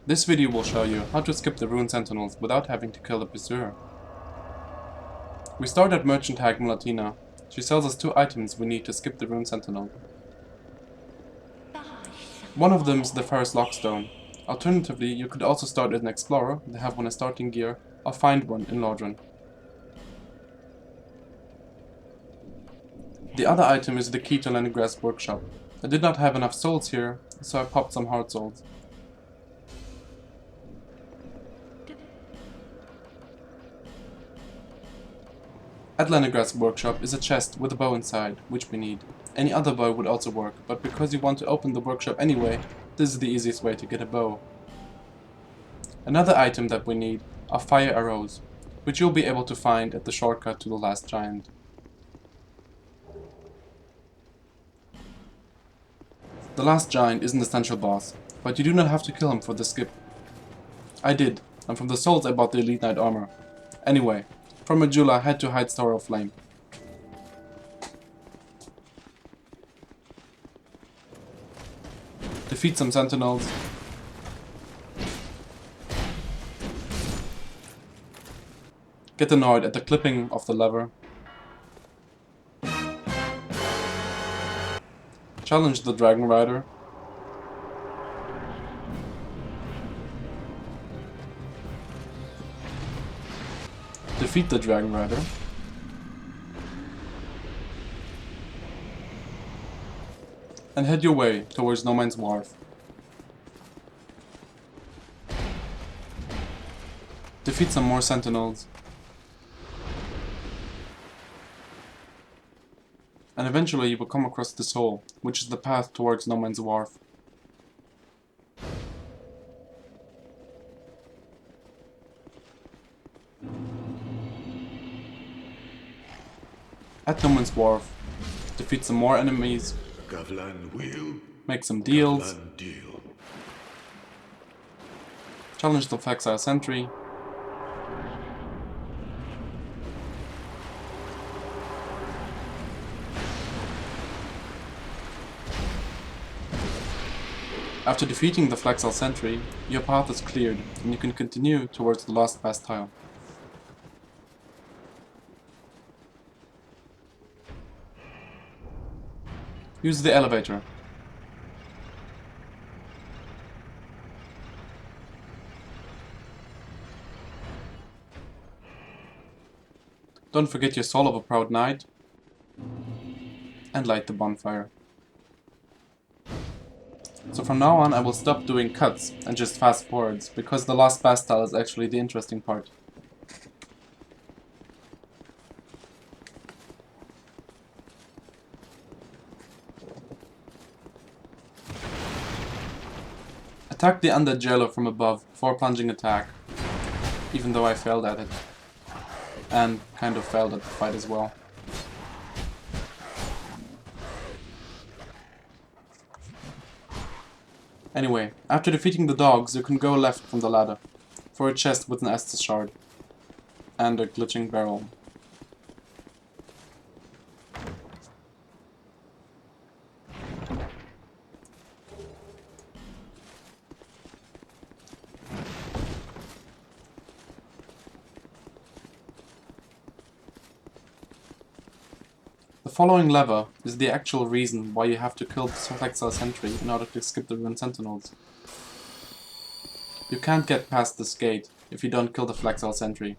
This video will show you how to skip the Ruin Sentinels without having to kill the Pursuer. We start at Merchant Hag Mulatina. She sells us 2 items we need to skip the Ruin Sentinel. One of them is the Ferrous Lockstone. Alternatively, you could also start as an Explorer, they have one in starting gear, or find one in Lordran. The other item is the key to Leningra's workshop. I did not have enough souls here, so I popped some hard souls. At Leningrad's workshop is a chest with a bow inside, which we need. Any other bow would also work, but because you want to open the workshop anyway, this is the easiest way to get a bow. Another item that we need are fire arrows, which you'll be able to find at the shortcut to the last giant. The last giant is an essential boss, but you do not have to kill him for the skip. I did, and from the souls I bought the Elite Knight armor. Anyway, from Majula head to Heights Tower of Flame. Defeat some sentinels. Get annoyed at the clipping of the lever. Challenge the Dragon Rider. Defeat the Dragon Rider. And head your way towards No Man's Wharf. Defeat some more sentinels. And eventually you will come across this hole, which is the path towards No Man's Wharf. At No Man's Wharf, defeat some more enemies, make some deals, challenge the Flexile Sentry, After defeating the Flexile Sentry, your path is cleared and you can continue towards the lost Bastille. Use the elevator. Don't forget your Soul of a Proud Knight, and light the bonfire. So from now on I will stop doing cuts and just fast forwards, because the last Bastille is actually the interesting part. Attack the undead jailer from above before plunging attack, even though I failed at it. And kind of failed at the fight as well. Anyway, after defeating the dogs, you can go left from the ladder, for a chest with an Estus shard, and a glitching barrel. The following lever is the actual reason why you have to kill the Flexile Sentry in order to skip the Ruin Sentinels. You can't get past this gate if you don't kill the Flexile Sentry.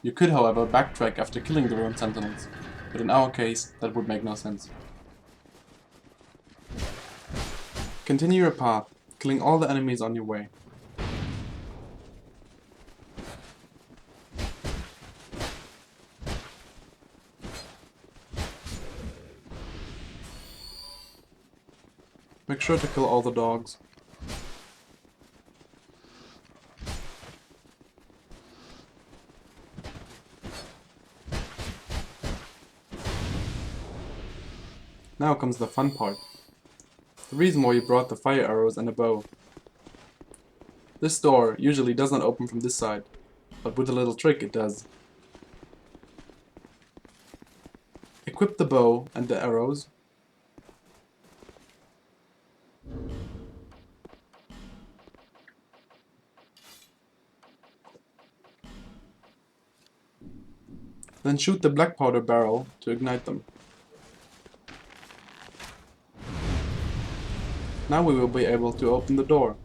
You could, however, backtrack after killing the Ruin Sentinels, but in our case that would make no sense. Continue your path, killing all the enemies on your way. Make sure to kill all the dogs. Now comes the fun part. The reason why you brought the fire arrows and a bow. This door usually does not open from this side, but with a little trick it does. Equip the bow and the arrows. Then shoot the black powder barrel to ignite them. Now we will be able to open the door.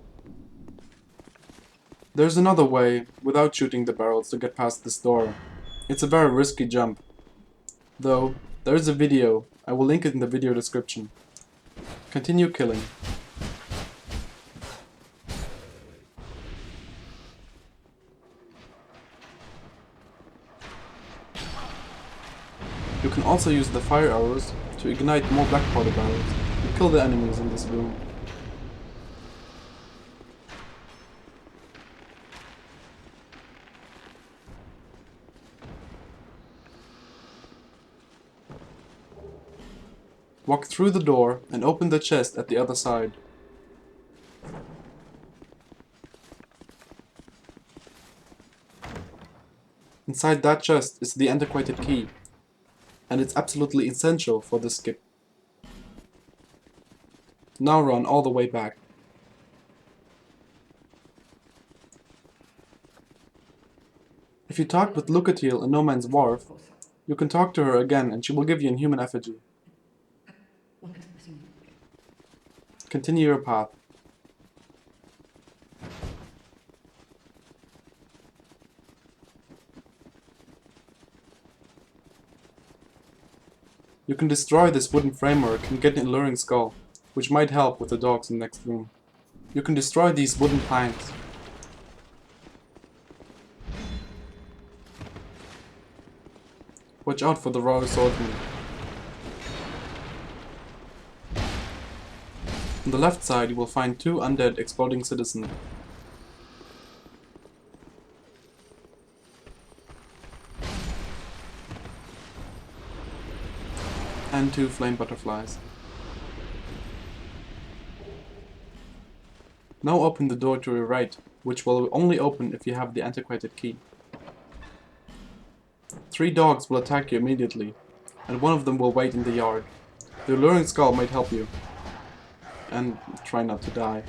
There's another way, without shooting the barrels, to get past this door. It's a very risky jump. Though, there's a video, I will link it in the video description. Continue killing. You can also use the fire arrows to ignite more black powder barrels and kill the enemies in this room. Walk through the door and open the chest at the other side. Inside that chest is the Antiquated Key, and it's absolutely essential for this skip. Now run all the way back. If you talked with Lucatiel in No Man's Wharf, you can talk to her again and she will give you a human effigy. Continue your path. You can destroy this wooden framework and get an alluring skull, which might help with the dogs in the next room. You can destroy these wooden planks. Watch out for the raw swordsman. On the left side you will find 2 undead exploding citizens. And 2 flame butterflies. Now open the door to your right, which will only open if you have the Antiquated Key. 3 dogs will attack you immediately, and one of them will wait in the yard. The alluring skull might help you. And try not to die.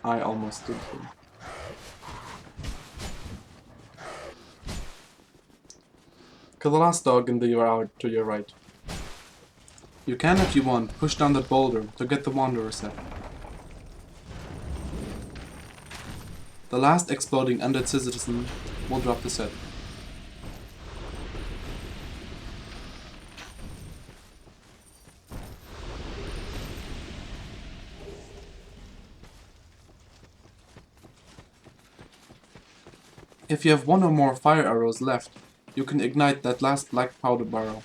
I almost did. Kill the last dog in the yard to your right. You can, if you want, push down that boulder to get the Wanderer set. The last exploding undead citizen will drop the set. If you have 1 or more fire arrows left, you can ignite that last black powder barrel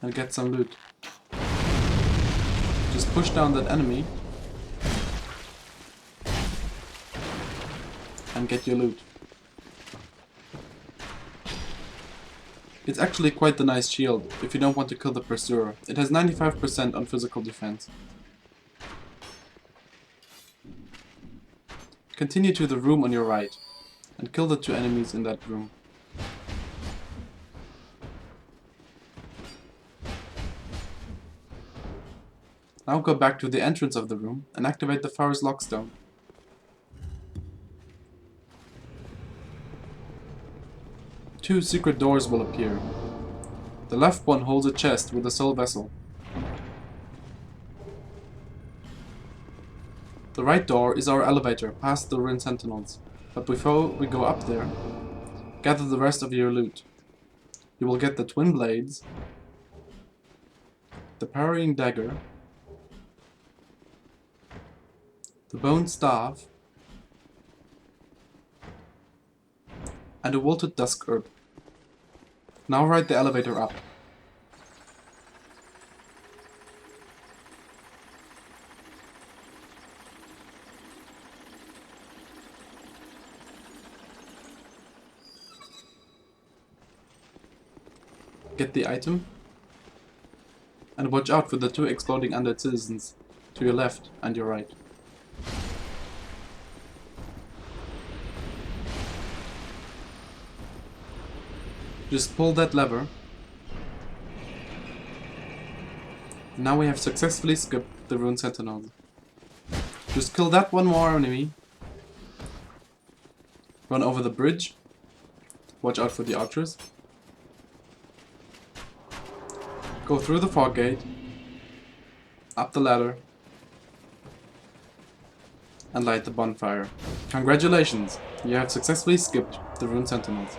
and get some loot. Just push down that enemy and get your loot. It's actually quite a nice shield if you don't want to kill the pursuer. It has 95% on physical defense. Continue to the room on your right and kill the 2 enemies in that room. Now go back to the entrance of the room and activate the Far's Lockstone. Two secret doors will appear. The left one holds a chest with a soul vessel. The right door is our elevator past the Ruin Sentinels, but before we go up there, gather the rest of your loot. You will get the twin blades, the parrying dagger, the bone staff, and a wilted dusk herb. Now ride the elevator up. Get the item, and watch out for the 2 exploding undead citizens to your left and your right. Just pull that lever. Now we have successfully skipped the Ruin Sentinels. Just kill that one more enemy. Run over the bridge. Watch out for the archers. Go through the fog gate, up the ladder, and light the bonfire. Congratulations! You have successfully skipped the Ruin Sentinels.